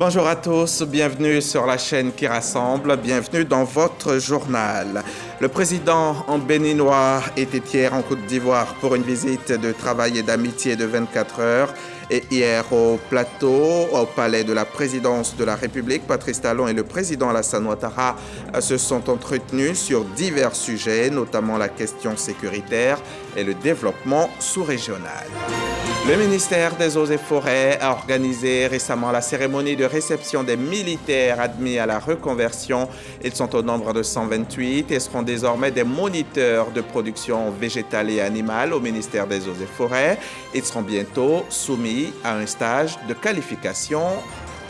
Bonjour à tous, bienvenue sur la chaîne qui rassemble, bienvenue dans votre journal. Le président béninois était hier en Côte d'Ivoire pour une visite de travail et d'amitié de 24 heures. Et hier au plateau, au palais de la présidence de la République, Patrice Talon et le président Alassane Ouattara se sont entretenus sur divers sujets, notamment la question sécuritaire et le développement sous-régional. Le ministère des Eaux et Forêts a organisé récemment la cérémonie de réception des militaires admis à la reconversion. Ils sont au nombre de 128 et seront désormais des moniteurs de production végétale et animale au ministère des Eaux et Forêts. Ils seront bientôt soumis à un stage de qualification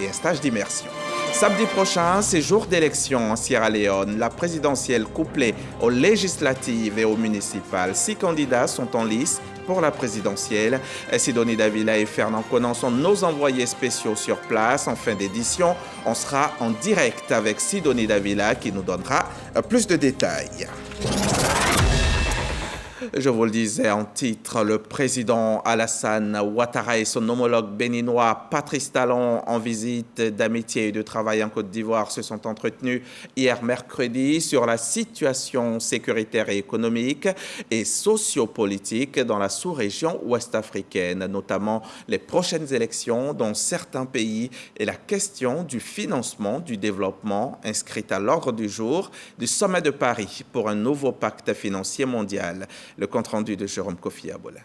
et un stage d'immersion. Samedi prochain, c'est jour d'élection en Sierra Leone. La présidentielle couplée aux législatives et aux municipales. 6 candidats sont en lice pour la présidentielle. Sidonie Davila et Fernand Conan sont nos envoyés spéciaux sur place. En fin d'édition, on sera en direct avec Sidonie Davila qui nous donnera plus de détails. Je vous le disais en titre, le président Alassane Ouattara et son homologue béninois Patrice Talon en visite d'amitié et de travail en Côte d'Ivoire se sont entretenus hier mercredi sur la situation sécuritaire et économique et sociopolitique dans la sous-région ouest-africaine, notamment les prochaines élections dans certains pays et la question du financement du développement inscrite à l'ordre du jour du sommet de Paris pour un nouveau pacte financier mondial. Le compte-rendu de Jérôme Kofi Abola.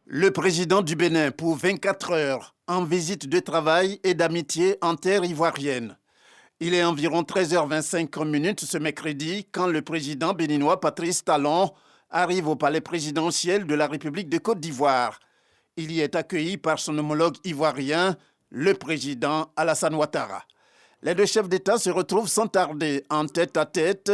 Le président du Bénin pour 24 heures en visite de travail et d'amitié en terre ivoirienne. Il est environ 13h25 ce mercredi quand le président béninois Patrice Talon arrive au palais présidentiel de la République de Côte d'Ivoire. Il y est accueilli par son homologue ivoirien, le président Alassane Ouattara. Les deux chefs d'État se retrouvent sans tarder en tête-à-tête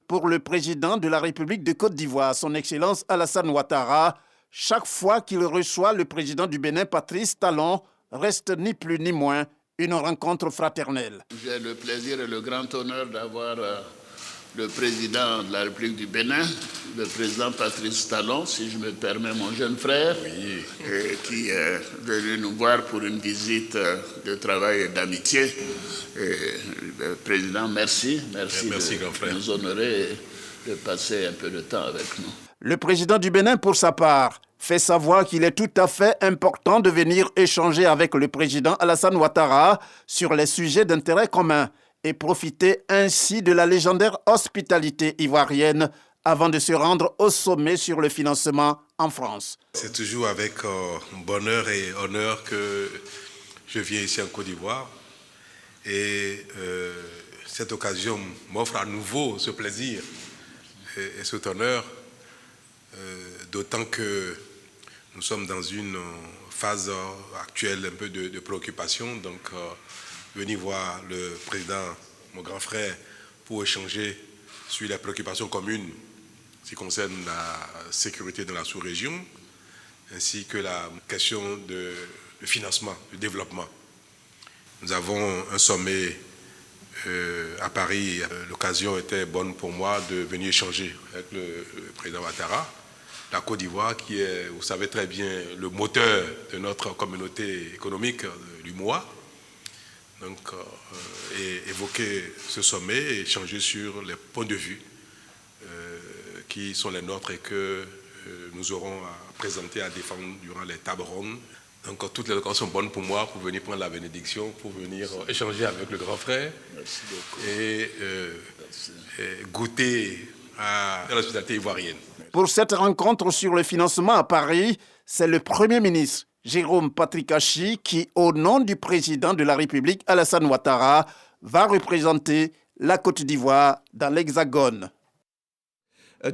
pour le président de la République de Côte d'Ivoire, son Excellence Alassane Ouattara. Chaque fois qu'il reçoit le président du Bénin, Patrice Talon, reste ni plus ni moins une rencontre fraternelle. J'ai le plaisir et le grand honneur d'avoir le président de la République du Bénin, le président Patrice Talon, si je me permets, mon jeune frère, qui est venu nous voir pour une visite de travail et d'amitié. Le président, merci de nous honorer et de passer un peu de temps avec nous. Le président du Bénin, pour sa part, fait savoir qu'il est tout à fait important de venir échanger avec le président Alassane Ouattara sur les sujets d'intérêt commun et profiter ainsi de la légendaire hospitalité ivoirienne avant de se rendre au sommet sur le financement en France. C'est toujours avec bonheur et honneur que je viens ici en Côte d'Ivoire. Et cette occasion m'offre à nouveau ce plaisir et cet honneur, d'autant que nous sommes dans une phase actuelle un peu de préoccupation. Donc, venir voir le président, mon grand frère, pour échanger sur les préoccupations communes qui concernent la sécurité dans la sous-région, ainsi que la question de financement, du développement. Nous avons un sommet à Paris. L'occasion était bonne pour moi de venir échanger avec le président Ouattara. La Côte d'Ivoire, qui est, vous savez très bien, le moteur de notre communauté économique du MOA. Donc, évoquer ce sommet et échanger sur les points de vue qui sont les nôtres et que nous aurons à présenter, à défendre durant les tables rondes. Donc, toutes les occasions sont bonnes pour moi pour venir prendre la bénédiction, pour venir échanger avec le grand frère et goûter à l'hospitalité ivoirienne. Pour cette rencontre sur le financement à Paris, c'est le Premier ministre Jérôme Patrick-Achi qui, au nom du président de la République Alassane Ouattara, va représenter la Côte d'Ivoire dans l'Hexagone.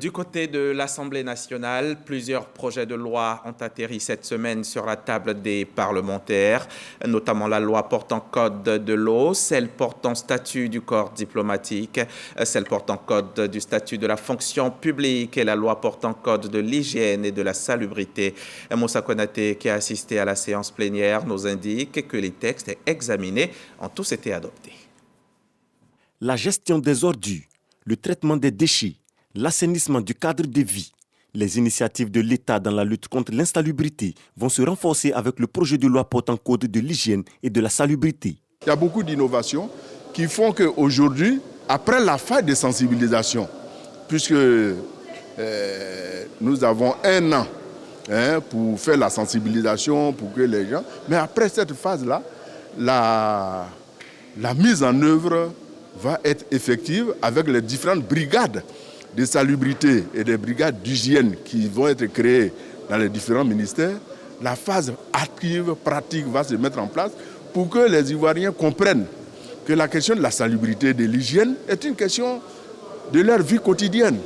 Du côté de l'Assemblée nationale, plusieurs projets de loi ont atterri cette semaine sur la table des parlementaires, notamment la loi portant code de l'eau, celle portant statut du corps diplomatique, celle portant code du statut de la fonction publique et la loi portant code de l'hygiène et de la salubrité. Moussa Konaté, qui a assisté à la séance plénière, nous indique que les textes examinés ont tous été adoptés. La gestion des ordures, le traitement des déchets, l'assainissement du cadre de vie, les initiatives de l'État dans la lutte contre l'insalubrité vont se renforcer avec le projet de loi portant code de l'hygiène et de la salubrité. Il y a beaucoup d'innovations qui font qu'aujourd'hui, après la phase de sensibilisation, puisque nous avons 1 an pour faire la sensibilisation, pour que les gens... Mais après cette phase-là, la mise en œuvre va être effective avec les différentes brigades de salubrité et des brigades d'hygiène qui vont être créées dans les différents ministères. La phase active, pratique va se mettre en place pour que les Ivoiriens comprennent que la question de la salubrité et de l'hygiène est une question de leur vie quotidienne.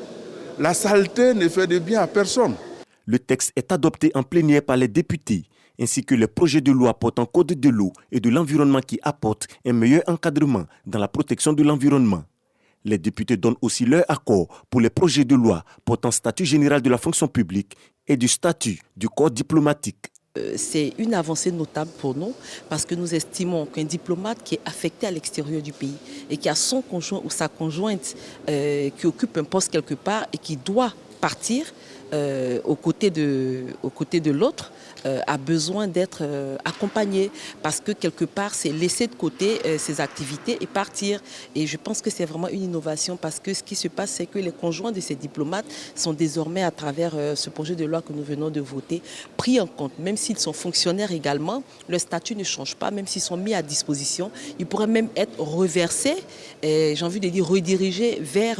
La saleté ne fait de bien à personne. Le texte est adopté en plénière par les députés, ainsi que le projet de loi portant code de l'eau et de l'environnement qui apporte un meilleur encadrement dans la protection de l'environnement. Les députés donnent aussi leur accord pour les projets de loi portant statut général de la fonction publique et du statut du corps diplomatique. C'est une avancée notable pour nous parce que nous estimons qu'un diplomate qui est affecté à l'extérieur du pays et qui a son conjoint ou sa conjointe qui occupe un poste quelque part et qui doit partir aux côtés de l'autre, a besoin d'être accompagné parce que quelque part c'est laisser de côté ses activités et partir. Et je pense que c'est vraiment une innovation parce que ce qui se passe, c'est que les conjoints de ces diplomates sont désormais, à travers ce projet de loi que nous venons de voter, pris en compte. Même s'ils sont fonctionnaires également, le statut ne change pas, même s'ils sont mis à disposition. Ils pourraient même être reversés, j'ai envie de dire redirigés vers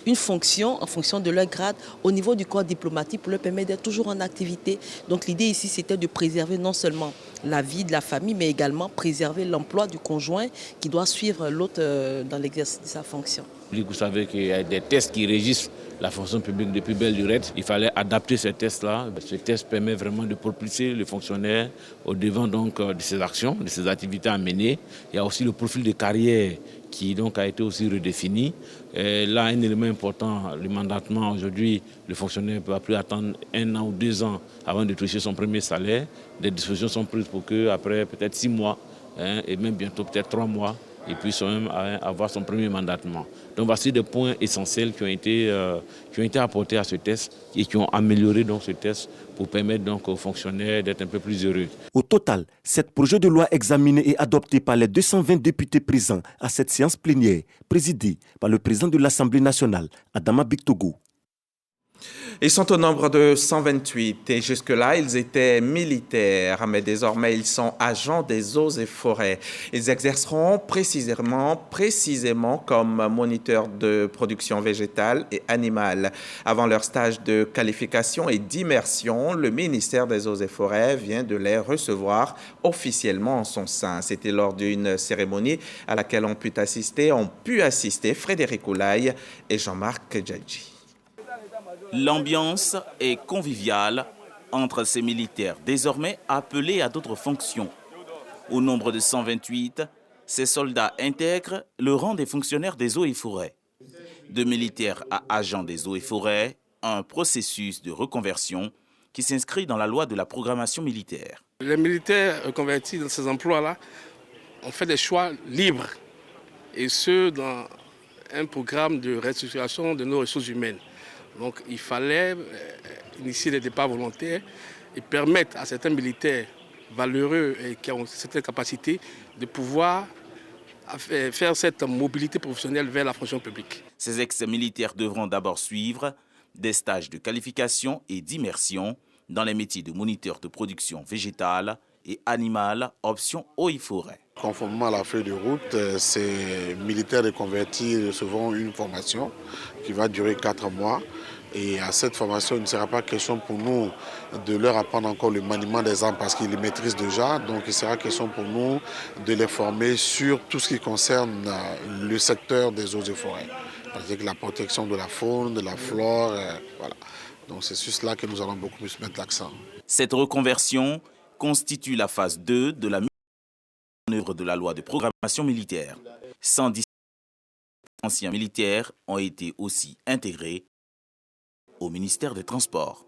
une fonction en fonction de leur grade au niveau du corps diplomatique pour leur permettre d'être toujours en activité. Donc l'idée ici, c'était de préserver non seulement la vie de la famille, mais également préserver l'emploi du conjoint qui doit suivre l'autre dans l'exercice de sa fonction. Vous savez qu'il y a des tests qui régissent la fonction publique depuis belle lurette. Il fallait adapter ces tests-là. Ce test permet vraiment de propulser le fonctionnaire au devant donc, de ses actions, de ses activités à mener. Il y a aussi le profil de carrière qui donc a été aussi redéfini. Et là, un élément important, le mandatement. Aujourd'hui, le fonctionnaire ne peut plus attendre 1 an ou 2 ans avant de toucher son premier salaire. Des dispositions sont prises pour qu'après peut-être 6 mois, et même bientôt peut-être 3 mois, il puisse même avoir son premier mandatement. Donc voici des points essentiels qui ont été apportés à ce test et qui ont amélioré donc ce test pour permettre donc aux fonctionnaires d'être un peu plus heureux. Au total, 7 projets de loi examinés et adoptés par les 220 députés présents à cette séance plénière, présidée par le président de l'Assemblée nationale, Adama Bictogo. Ils sont au nombre de 128 et jusque-là, ils étaient militaires, mais désormais, ils sont agents des eaux et forêts. Ils exerceront précisément comme moniteurs de production végétale et animale. Avant leur stage de qualification et d'immersion, le ministère des eaux et forêts vient de les recevoir officiellement en son sein. C'était lors d'une cérémonie à laquelle ont pu assister Frédéric Oulaye et Jean-Marc Djadji. L'ambiance est conviviale entre ces militaires désormais appelés à d'autres fonctions. Au nombre de 128, ces soldats intègrent le rang des fonctionnaires des eaux et forêts. De militaires à agents des eaux et forêts, un processus de reconversion qui s'inscrit dans la loi de la programmation militaire. Les militaires convertis dans ces emplois-là ont fait des choix libres, et ce, dans un programme de restructuration de nos ressources humaines. Donc il fallait initier des départs volontaires et permettre à certains militaires valeureux et qui ont certaines capacités de pouvoir faire cette mobilité professionnelle vers la fonction publique. Ces ex-militaires devront d'abord suivre des stages de qualification et d'immersion dans les métiers de moniteur de production végétale et animale, option eau et forêt. Conformément à la feuille de route, ces militaires reconvertis recevront une formation qui va durer 4 mois. Et à cette formation, il ne sera pas question pour nous de leur apprendre encore le maniement des armes parce qu'ils les maîtrisent déjà. Donc il sera question pour nous de les former sur tout ce qui concerne le secteur des eaux et forêts. C'est-à-dire la protection de la faune, de la flore, voilà. Donc c'est sur cela que nous allons beaucoup plus mettre l'accent. Cette reconversion constitue la phase 2 de la mise en œuvre de la loi de programmation militaire. 110 anciens militaires ont été aussi intégrés au ministère des Transports.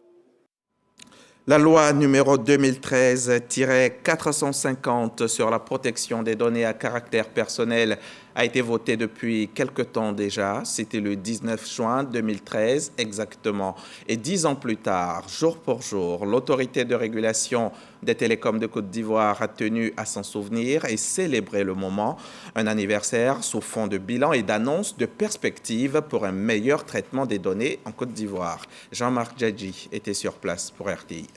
La loi numéro 2013-450 sur la protection des données à caractère personnel a été votée depuis quelque temps déjà. C'était le 19 juin 2013 exactement. Et 10 ans plus tard, jour pour jour, l'autorité de régulation des télécoms de Côte d'Ivoire a tenu à s'en souvenir et célébrer le moment. Un anniversaire sous fond de bilan et d'annonce de perspectives pour un meilleur traitement des données en Côte d'Ivoire. Jean-Marc Djadji était sur place pour RTI.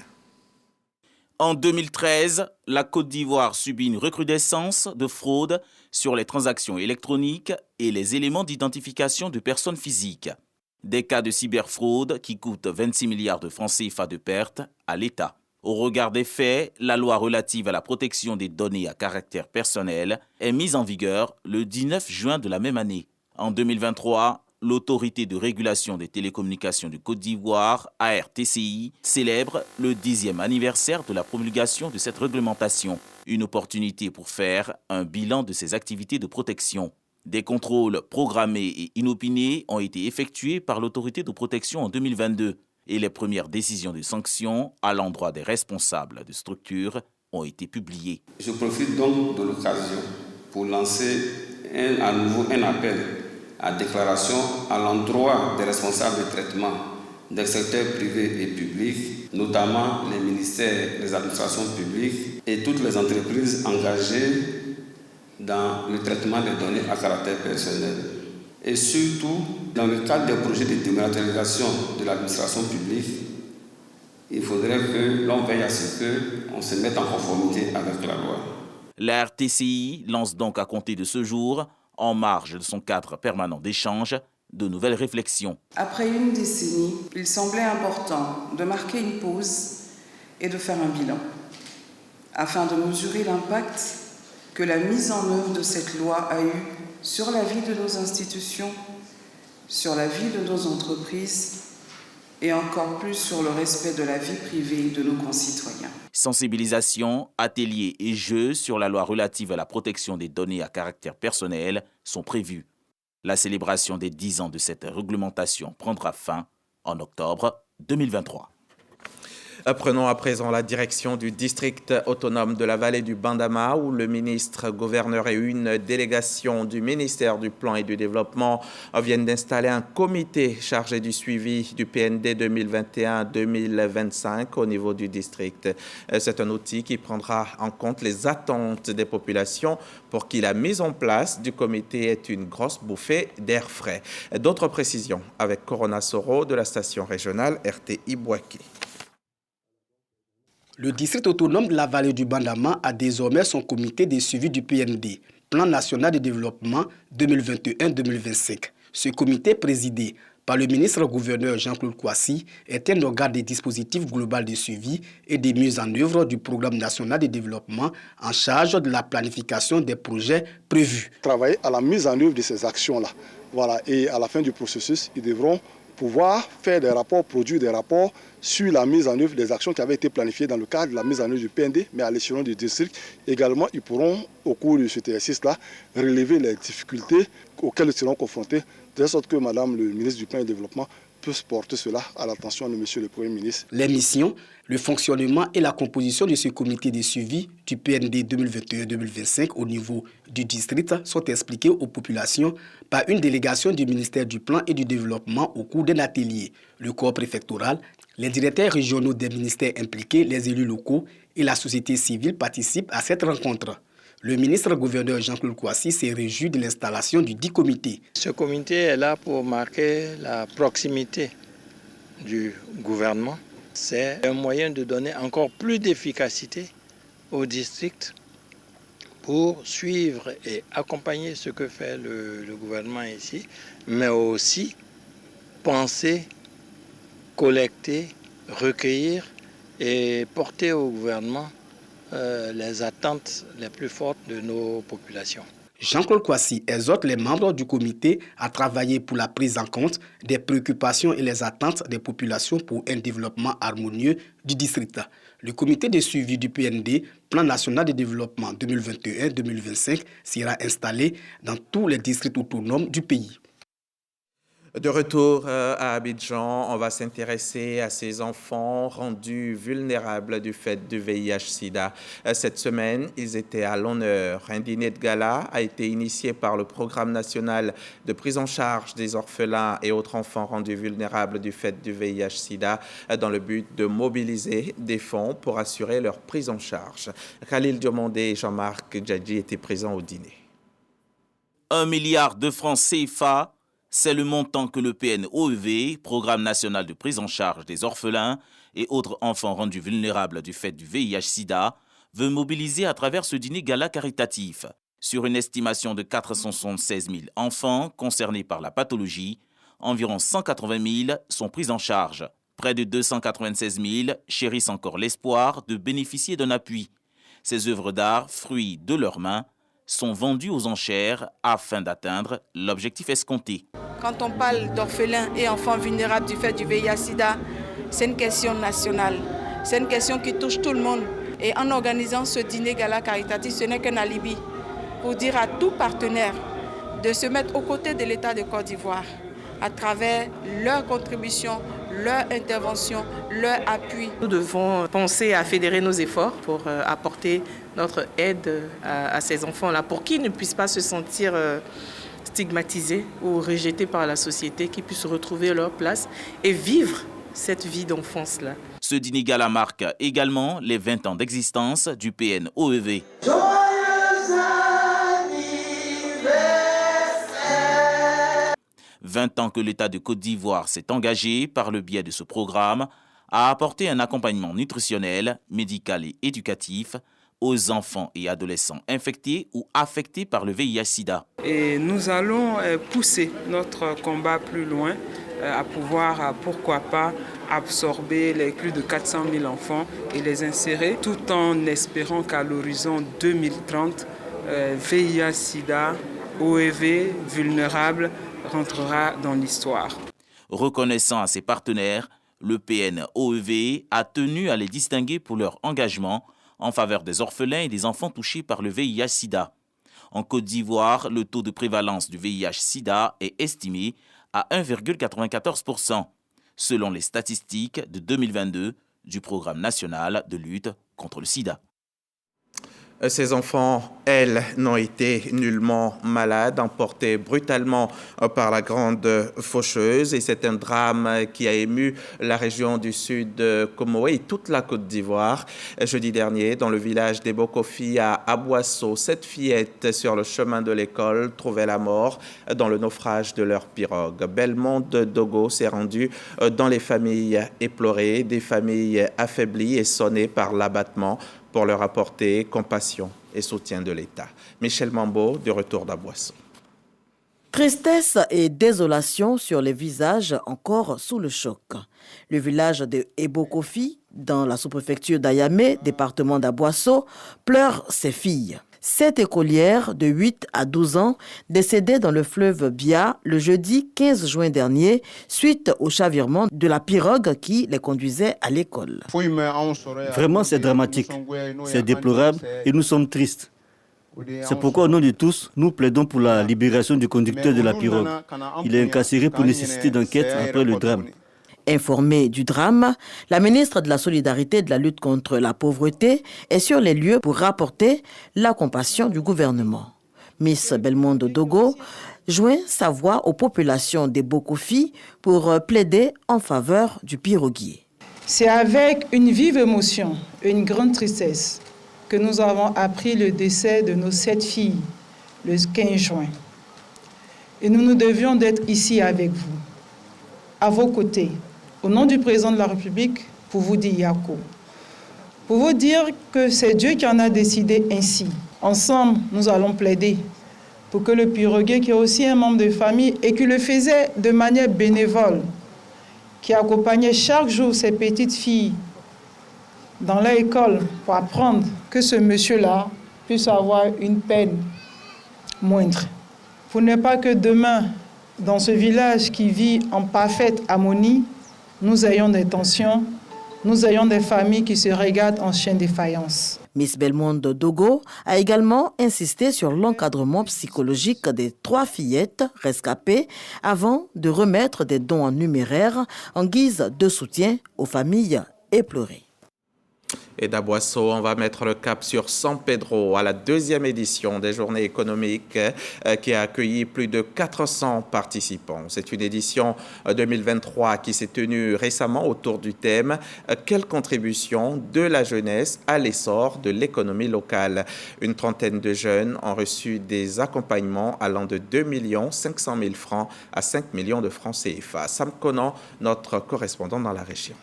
En 2013, la Côte d'Ivoire subit une recrudescence de fraude sur les transactions électroniques et les éléments d'identification de personnes physiques. Des cas de cyberfraude qui coûtent 26 milliards de francs CFA de pertes à l'État. Au regard des faits, la loi relative à la protection des données à caractère personnel est mise en vigueur le 19 juin de la même année. En 2023, l'Autorité de régulation des télécommunications de Côte d'Ivoire, ARTCI, célèbre le 10e anniversaire de la promulgation de cette réglementation. Une opportunité pour faire un bilan de ses activités de protection. Des contrôles programmés et inopinés ont été effectués par l'Autorité de protection en 2022 et les premières décisions de sanctions à l'endroit des responsables de structures ont été publiées. Je profite donc de l'occasion pour lancer à nouveau un appel à déclaration à l'endroit des responsables de traitement des secteurs privés et publics, notamment les ministères, les administrations publiques et toutes les entreprises engagées dans le traitement des données à caractère personnel. Et surtout, dans le cadre des projets de dématérialisation de l'administration publique, il faudrait que l'on veille à ce qu'on se mette en conformité avec la loi. La RTCI lance donc à compter de ce jour, en marge de son cadre permanent d'échange, de nouvelles réflexions. Après une décennie, il semblait important de marquer une pause et de faire un bilan, afin de mesurer l'impact que la mise en œuvre de cette loi a eu sur la vie de nos institutions, sur la vie de nos entreprises et encore plus sur le respect de la vie privée de nos concitoyens. Sensibilisation, ateliers et jeux sur la loi relative à la protection des données à caractère personnel sont prévus. La célébration des 10 ans de cette réglementation prendra fin en octobre 2023. Prenons à présent la direction du district autonome de la vallée du Bandama où le ministre gouverneur et une délégation du ministère du Plan et du Développement viennent d'installer un comité chargé du suivi du PND 2021-2025 au niveau du district. C'est un outil qui prendra en compte les attentes des populations pour que la mise en place du comité ait une grosse bouffée d'air frais. D'autres précisions avec Corona Soro de la station régionale RTI Bouaké. Le district autonome de la vallée du Bandama a désormais son comité de suivi du PND, Plan national de développement 2021-2025. Ce comité, présidé par le ministre-gouverneur Jean-Claude Kouassi, est un organe des dispositifs global de suivi et de mise en œuvre du programme national de développement en charge de la planification des projets prévus. Travailler à la mise en œuvre de ces actions-là. Voilà. Et à la fin du processus, ils devront pouvoir faire des rapports, produire des rapports sur la mise en œuvre des actions qui avaient été planifiées dans le cadre de la mise en œuvre du PND, mais à l'échelon du district. Également, ils pourront, au cours de cet exercice-là, relever les difficultés auxquelles ils seront confrontés, de sorte que Madame le ministre du Plan et du Développement puisse porter cela à l'attention de Monsieur le Premier ministre. Les missions, le fonctionnement et la composition de ce comité de suivi du PND 2021-2025 au niveau du district sont expliqués aux populations par une délégation du ministère du Plan et du Développement au cours d'un atelier. Le corps préfectoral, les directeurs régionaux des ministères impliqués, les élus locaux et la société civile participent à cette rencontre. Le ministre-gouverneur Jean-Claude Kouassi s'est réjoui de l'installation du dit comité. Ce comité est là pour marquer la proximité du gouvernement. C'est un moyen de donner encore plus d'efficacité au district pour suivre et accompagner ce que fait le gouvernement ici, mais aussi penser, collecter, recueillir et porter au gouvernement les attentes les plus fortes de nos populations. Jean-Claude Kouassi exhorte les membres du comité à travailler pour la prise en compte des préoccupations et les attentes des populations pour un développement harmonieux du district. Le comité de suivi du PND, Plan national de développement 2021-2025, sera installé dans tous les districts autonomes du pays. De retour à Abidjan, on va s'intéresser à ces enfants rendus vulnérables du fait du VIH-Sida. Cette semaine, ils étaient à l'honneur. Un dîner de gala a été initié par le Programme national de prise en charge des orphelins et autres enfants rendus vulnérables du fait du VIH-Sida dans le but de mobiliser des fonds pour assurer leur prise en charge. Khalil Diomandé et Jean-Marc Djadji étaient présents au dîner. 1 milliard de francs CFA, c'est le montant que le PNOEV, Programme national de prise en charge des orphelins et autres enfants rendus vulnérables du fait du VIH-Sida, veut mobiliser à travers ce dîner gala caritatif. Sur une estimation de 476 000 enfants concernés par la pathologie, environ 180 000 sont pris en charge. Près de 296 000 chérissent encore l'espoir de bénéficier d'un appui. Ces œuvres d'art, fruits de leurs mains, sont vendues aux enchères afin d'atteindre l'objectif escompté. Quand on parle d'orphelins et enfants vulnérables du fait du VIH-Sida, c'est une question nationale. C'est une question qui touche tout le monde. Et en organisant ce dîner gala caritatif, ce n'est qu'un alibi pour dire à tout partenaire de se mettre aux côtés de l'État de Côte d'Ivoire à travers leur contribution, leur intervention, leur appui. Nous devons penser à fédérer nos efforts pour apporter notre aide à ces enfants-là, pour qu'ils ne puissent pas se sentir stigmatisés ou rejetés par la société, qu'ils puissent retrouver leur place et vivre cette vie d'enfance-là. Ce dîner gala marque également les 20 ans d'existence du PNOEV. 20 ans que l'État de Côte d'Ivoire s'est engagé, par le biais de ce programme, à apporter un accompagnement nutritionnel, médical et éducatif aux enfants et adolescents infectés ou affectés par le VIH-Sida. Et nous allons pousser notre combat plus loin, à pouvoir, pourquoi pas, absorber les plus de 400 000 enfants et les insérer, tout en espérant qu'à l'horizon 2030, VIH-Sida, OEV, vulnérable, rentrera dans l'histoire. Reconnaissant à ses partenaires, le PNOEV a tenu à les distinguer pour leur engagement en faveur des orphelins et des enfants touchés par le VIH-Sida. En Côte d'Ivoire, le taux de prévalence du VIH-Sida est estimé à 1,94%, selon les statistiques de 2022 du Programme national de lutte contre le sida. Ces enfants, elles, n'ont été nullement malades, emportés brutalement par la grande faucheuse. Et c'est un drame qui a ému la région du sud de Comoé et toute la Côte d'Ivoire. Jeudi dernier, dans le village des Bokofi à Aboisseau, 7 fillettes sur le chemin de l'école trouvaient la mort dans le naufrage de leur pirogue. Belmonde Dogo s'est rendu dans les familles éplorées, des familles affaiblies et sonnées par l'abattement, pour leur apporter compassion et soutien de l'État. Michel Mambo, de retour d'Aboisseau. Tristesse et désolation sur les visages encore sous le choc. Le village de Ebokofi, dans la sous-préfecture d'Ayamé, département d'Aboisseau, pleure ses filles. 7 écolières de 8 à 12 ans décédées dans le fleuve Bia le jeudi 15 juin dernier suite au chavirement de la pirogue qui les conduisait à l'école. Vraiment, c'est dramatique, c'est déplorable et nous sommes tristes. C'est pourquoi, au nom de tous, nous plaidons pour la libération du conducteur de la pirogue. Il est incarcéré pour nécessité d'enquête après le drame. Informée du drame, la ministre de la Solidarité et de la lutte contre la pauvreté est sur les lieux pour rapporter la compassion du gouvernement. Miss Belmonde Dogo joint sa voix aux populations des Bokofi pour plaider en faveur du piroguier. C'est avec une vive émotion et une grande tristesse que nous avons appris le décès de nos 7 filles le 15 juin. Et nous devions d'être ici avec vous, à vos côtés, au nom du président de la République, pour vous dire Yako. Pour vous dire que c'est Dieu qui en a décidé ainsi. Ensemble, nous allons plaider pour que le piroguier, qui est aussi un membre de famille et qui le faisait de manière bénévole, qui accompagnait chaque jour ses petites filles dans leur école pour apprendre, que ce monsieur-là puisse avoir une peine moindre. Pour ne pas que demain, dans ce village qui vit en parfaite harmonie, nous ayons des tensions, nous ayons des familles qui se regardent en chien de faïence. Miss Belmonde Dogo a également insisté sur l'encadrement psychologique des 3 fillettes rescapées avant de remettre des dons en numéraire en guise de soutien aux familles éplorées. Et d'Aboisseau, on va mettre le cap sur San Pedro à la 2e édition des Journées économiques qui a accueilli plus de 400 participants. C'est une édition 2023 qui s'est tenue récemment autour du thème « Quelle contribution de la jeunesse à l'essor de l'économie locale ?» Une trentaine de jeunes ont reçu des accompagnements allant de 2 500 000 francs à 5 millions de francs CFA. Sam Conan, notre correspondant dans la région.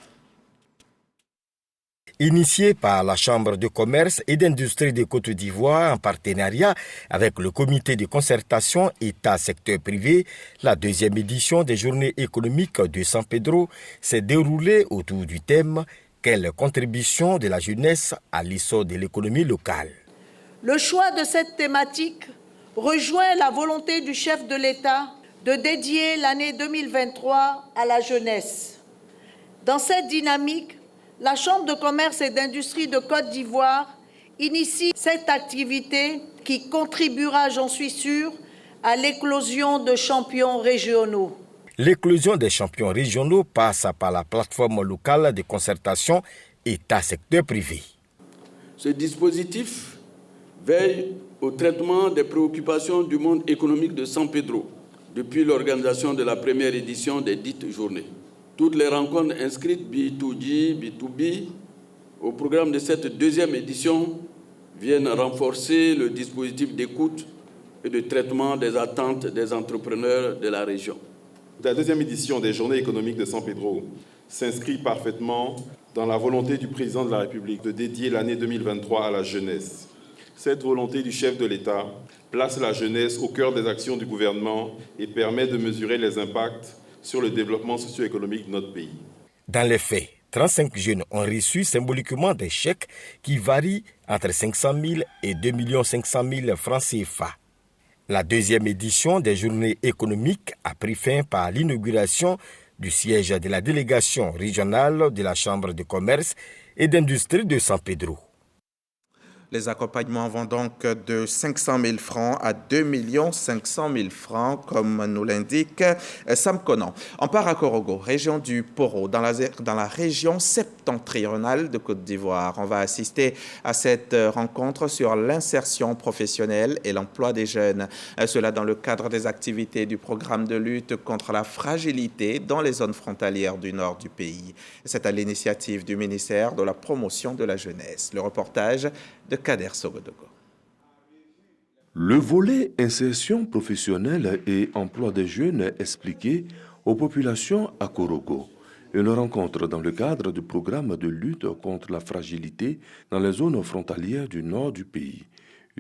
Initié par la Chambre de commerce et d'industrie de Côte d'Ivoire en partenariat avec le comité de concertation État-secteur privé, la 2e édition des Journées économiques de San Pedro s'est déroulée autour du thème « Quelle contribution de la jeunesse à l'essor de l'économie locale ?» Le choix de cette thématique rejoint la volonté du chef de l'État de dédier l'année 2023 à la jeunesse. Dans cette dynamique, la Chambre de commerce et d'industrie de Côte d'Ivoire initie cette activité qui contribuera, j'en suis sûr, à l'éclosion de champions régionaux. L'éclosion des champions régionaux passe par la plateforme locale de concertation État-secteur privé. Ce dispositif veille au traitement des préoccupations du monde économique de San Pedro depuis l'organisation de la première édition des dites journées. Toutes les rencontres inscrites B2G, B2B au programme de cette 2e édition viennent renforcer le dispositif d'écoute et de traitement des attentes des entrepreneurs de la région. La 2e édition des Journées économiques de San Pedro s'inscrit parfaitement dans la volonté du président de la République de dédier l'année 2023 à la jeunesse. Cette volonté du chef de l'État place la jeunesse au cœur des actions du gouvernement et permet de mesurer les impacts sur le développement socio-économique de notre pays. Dans les faits, 35 jeunes ont reçu symboliquement des chèques qui varient entre 500 000 et 2 500 000 francs CFA. La 2e édition des Journées économiques a pris fin par l'inauguration du siège de la délégation régionale de la Chambre de commerce et d'industrie de San Pedro. Les accompagnements vont donc de 500 000 francs à 2 500 000 francs, comme nous l'indique Sam Conan. On part à Korogo, région du Poro, dans la région septentrionale de Côte d'Ivoire. On va assister à cette rencontre sur l'insertion professionnelle et l'emploi des jeunes. Cela dans le cadre des activités du programme de lutte contre la fragilité dans les zones frontalières du nord du pays. C'est à l'initiative du ministère de la Promotion de la Jeunesse. Le reportage de Kader Sogodogo. Le volet insertion professionnelle et emploi des jeunes est expliqué aux populations à Korogo. Une rencontre dans le cadre du programme de lutte contre la fragilité dans les zones frontalières du nord du pays.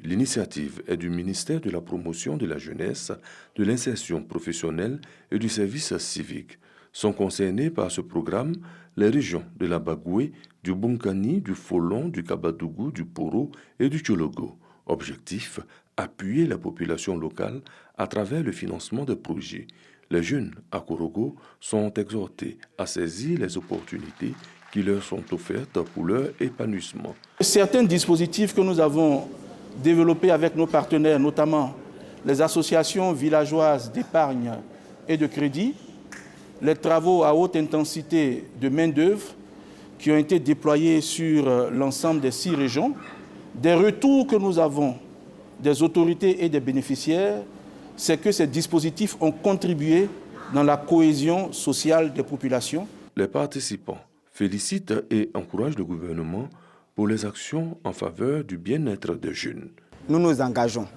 L'initiative est du ministère de la Promotion de la Jeunesse, de l'insertion professionnelle et du service civique. Sont concernées par ce programme les régions de la Bagoué, du Bunkani, du Folon, du Kabadougou, du Poro et du Tchologo. Objectif, appuyer la population locale à travers le financement de projets. Les jeunes à Korogo sont exhortés à saisir les opportunités qui leur sont offertes pour leur épanouissement. Certains dispositifs que nous avons développés avec nos partenaires, notamment les associations villageoises d'épargne et de crédit, les travaux à haute intensité de main-d'œuvre qui ont été déployés sur l'ensemble des 6 régions, des retours que nous avons des autorités et des bénéficiaires, c'est que ces dispositifs ont contribué dans la cohésion sociale des populations. Les participants félicitent et encouragent le gouvernement pour les actions en faveur du bien-être des jeunes. Nous nous engageons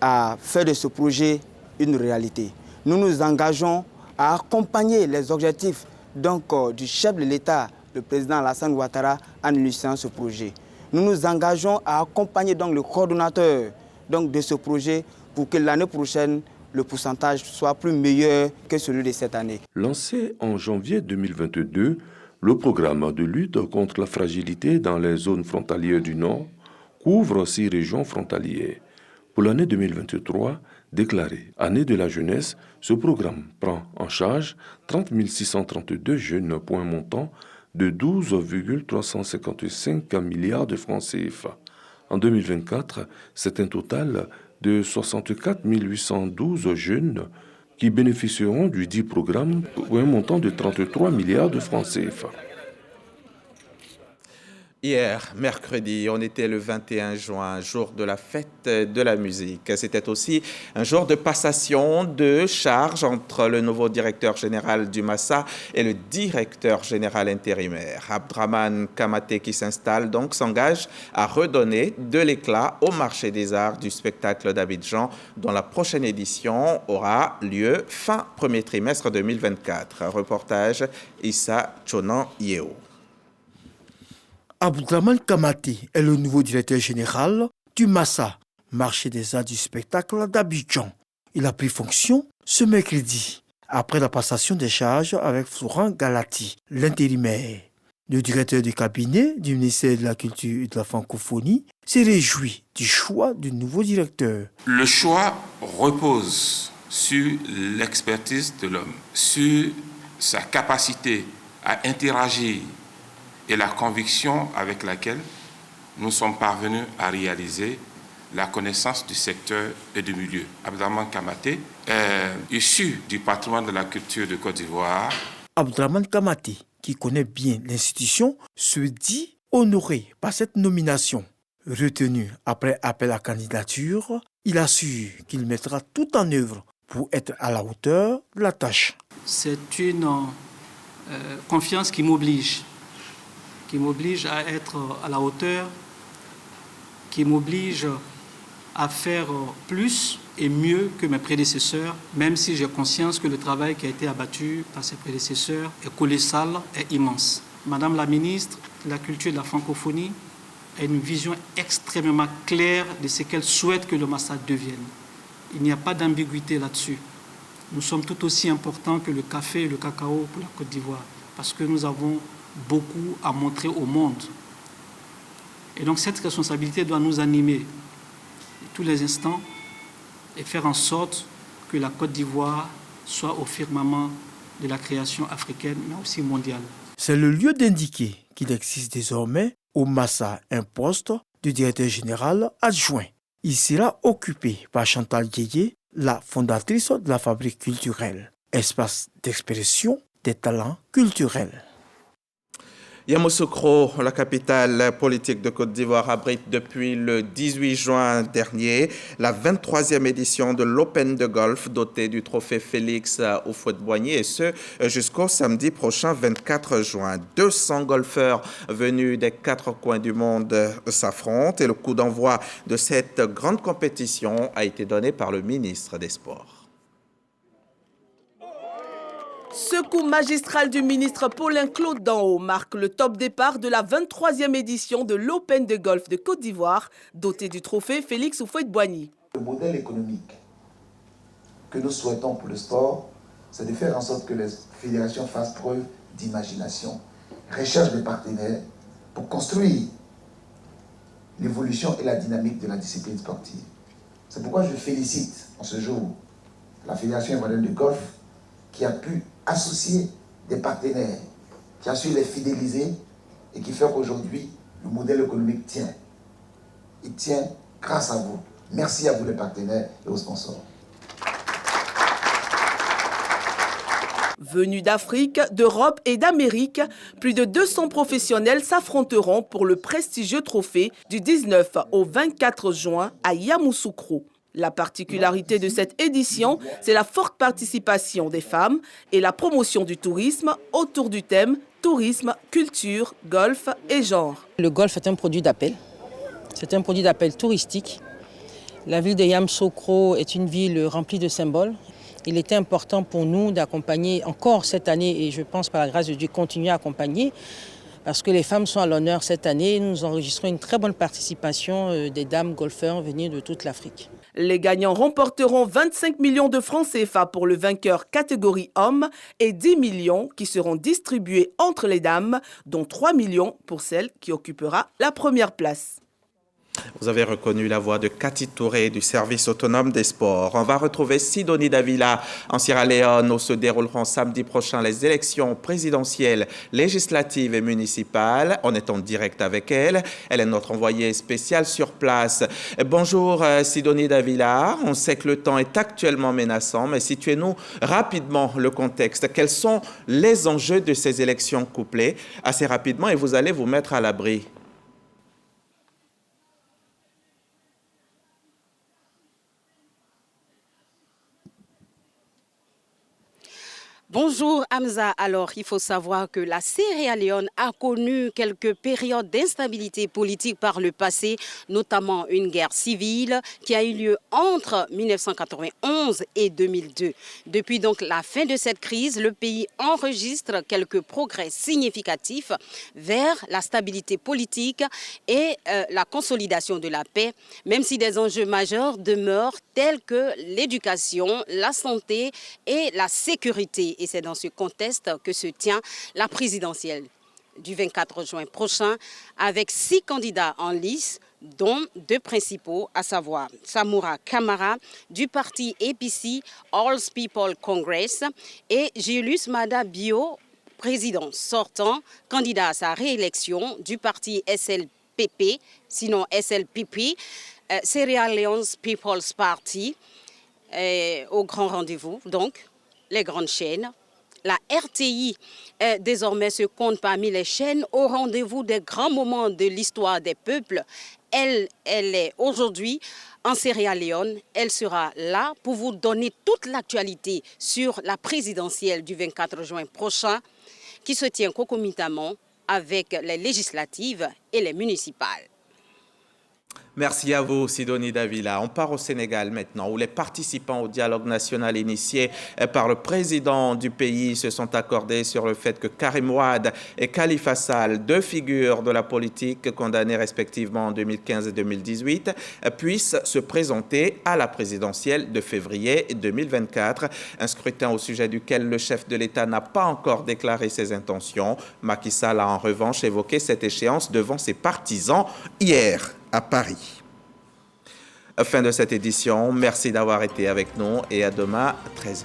à faire de ce projet une réalité. Nous nous engageons à accompagner les objectifs du chef de l'État, le président Alassane Ouattara, en initiant ce projet. Nous nous engageons à accompagner le coordonnateur de ce projet pour que l'année prochaine, le pourcentage soit plus meilleur que celui de cette année. Lancé en janvier 2022, le programme de lutte contre la fragilité dans les zones frontalières du Nord couvre 6 régions frontalières. Pour l'année 2023, déclarée année de la jeunesse, ce programme prend en charge 30 632 jeunes pour un montant de 12,355 milliards de francs CFA. En 2024, c'est un total de 64 812 jeunes qui bénéficieront du dit programme pour un montant de 33 milliards de francs CFA. Hier, mercredi, on était le 21 juin, jour de la fête de la musique. C'était aussi un jour de passation de charges entre le nouveau directeur général du Massa et le directeur général intérimaire. Abdraman Kamaté, qui s'installe donc, s'engage à redonner de l'éclat au marché des arts du spectacle d'Abidjan, dont la prochaine édition aura lieu fin premier trimestre 2024. Reportage Issa Chonan Yeo. Abdraman Kamaté est le nouveau directeur général du Massa, marché des arts du spectacle d'Abidjan. Il a pris fonction ce mercredi, après la passation des charges avec Florent Galati, l'intérimaire. Le directeur du cabinet du ministère de la Culture et de la Francophonie s'est réjoui du choix du nouveau directeur. Le choix repose sur l'expertise de l'homme, sur sa capacité à interagir et la conviction avec laquelle nous sommes parvenus à réaliser la connaissance du secteur et du milieu. Abdraman Kamaté est issu du patrimoine de la culture de Côte d'Ivoire. Abdraman Kamaté, qui connaît bien l'institution, se dit honoré par cette nomination. Retenu après appel à candidature, il assure qu'il mettra tout en œuvre pour être à la hauteur de la tâche. C'est une confiance qui m'oblige à être à la hauteur, qui m'oblige à faire plus et mieux que mes prédécesseurs, même si j'ai conscience que le travail qui a été abattu par ses prédécesseurs est colossal et immense. Madame la ministre de la Culture et de la Francophonie a une vision extrêmement claire de ce qu'elle souhaite que le Massa devienne. Il n'y a pas d'ambiguïté là-dessus. Nous sommes tout aussi importants que le café et le cacao pour la Côte d'Ivoire, parce que nous avons beaucoup à montrer au monde. Et donc cette responsabilité doit nous animer tous les instants et faire en sorte que la Côte d'Ivoire soit au firmament de la création africaine, mais aussi mondiale. C'est le lieu d'indiquer qu'il existe désormais au Massa un poste de directeur général adjoint. Il sera occupé par Chantal Guégué, la fondatrice de la Fabrique culturelle, espace d'expression des talents culturels. Yamoussoukro, la capitale politique de Côte d'Ivoire, abrite depuis le 18 juin dernier la 23e édition de l'Open de golf doté du trophée Félix Houphouët-Boigny, et ce jusqu'au samedi prochain 24 juin. 200 golfeurs venus des 4 coins du monde s'affrontent et le coup d'envoi de cette grande compétition a été donné par le ministre des Sports. Ce coup magistral du ministre Paulin Claude Danhaut marque le top départ de la 23e édition de l'Open de golf de Côte d'Ivoire, doté du trophée Félix Houphouët-Boigny. Le modèle économique que nous souhaitons pour le sport, c'est de faire en sorte que les fédérations fassent preuve d'imagination, recherche des partenaires pour construire l'évolution et la dynamique de la discipline sportive. C'est pourquoi je félicite en ce jour la Fédération ivoirienne de golf qui a pu associer des partenaires, qui a su les fidéliser et qui fait qu'aujourd'hui, le modèle économique tient. Il tient grâce à vous. Merci à vous les partenaires et aux sponsors. Venus d'Afrique, d'Europe et d'Amérique, plus de 200 professionnels s'affronteront pour le prestigieux trophée du 19 au 24 juin à Yamoussoukro. La particularité de cette édition, c'est la forte participation des femmes et la promotion du tourisme autour du thème tourisme, culture, golf et genre. Le golf est un produit d'appel. C'est un produit d'appel touristique. La ville de Yamoussoukro est une ville remplie de symboles. Il était important pour nous d'accompagner encore cette année, et je pense par la grâce de Dieu continuer à accompagner, parce que les femmes sont à l'honneur cette année. Nous enregistrons une très bonne participation des dames golfeurs venues de toute l'Afrique. Les gagnants remporteront 25 millions de francs CFA pour le vainqueur catégorie hommes et 10 millions qui seront distribués entre les dames, dont 3 millions pour celle qui occupera la première place. Vous avez reconnu la voix de Cathy Touré du service autonome des sports. On va retrouver Sidonie Davila en Sierra Leone où se dérouleront samedi prochain les élections présidentielles, législatives et municipales. On est en direct avec elle. Elle est notre envoyée spéciale sur place. Bonjour Sidonie Davila. On sait que le temps est actuellement menaçant, mais situez-nous rapidement le contexte. Quels sont les enjeux de ces élections couplées? Assez rapidement et vous allez vous mettre à l'abri. Bonjour Hamza. Alors, il faut savoir que la Sierra Leone a connu quelques périodes d'instabilité politique par le passé, notamment une guerre civile qui a eu lieu entre 1991 et 2002. Depuis donc la fin de cette crise, le pays enregistre quelques progrès significatifs vers la stabilité politique et la consolidation de la paix, même si des enjeux majeurs demeurent tels que l'éducation, la santé et la sécurité. Et c'est dans ce contexte que se tient la présidentielle du 24 juin prochain avec 6 candidats en lice, dont 2 principaux, à savoir Samura Kamara du parti APC, All People Congress, et Julius Maada Bio, président sortant, candidat à sa réélection du parti SLPP, sinon SLPP, Sierra Leone People's Party, au grand rendez-vous, donc les grandes chaînes. La RTI désormais se compte parmi les chaînes au rendez-vous des grands moments de l'histoire des peuples. Elle est aujourd'hui en Sierra Leone. Elle sera là pour vous donner toute l'actualité sur la présidentielle du 24 juin prochain qui se tient concomitamment avec les législatives et les municipales. Merci à vous, Sidonie Davila. On part au Sénégal maintenant, où les participants au dialogue national initié par le président du pays se sont accordés sur le fait que Karim Wade et Khalifa Sall, 2 figures de la politique condamnées respectivement en 2015 et 2018, puissent se présenter à la présidentielle de février 2024. Un scrutin au sujet duquel le chef de l'État n'a pas encore déclaré ses intentions. Macky Sall a en revanche évoqué cette échéance devant ses partisans hier à Paris. Fin de cette édition. Merci d'avoir été avec nous et à demain, 13h.